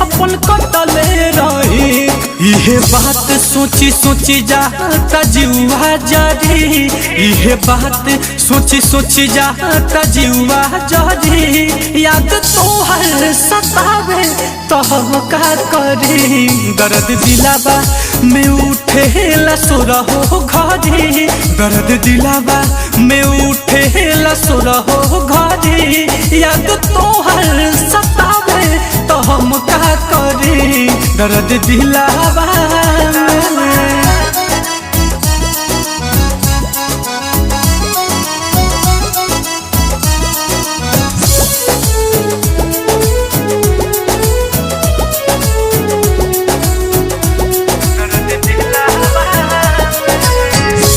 अपन कटले रही। इहे बात सोची सोची जाता जीवा जरी, इहे बात सोची सोची जाता जीवा जरी। याद तोहर सतावे तो हम का करी, दर्द दिलावा में उठेला सुरहो घरी, दर्द दिलावा में उठेला सुरहो घरी। याद तोहर सतावे तो हम का करी, दर्द दिलावा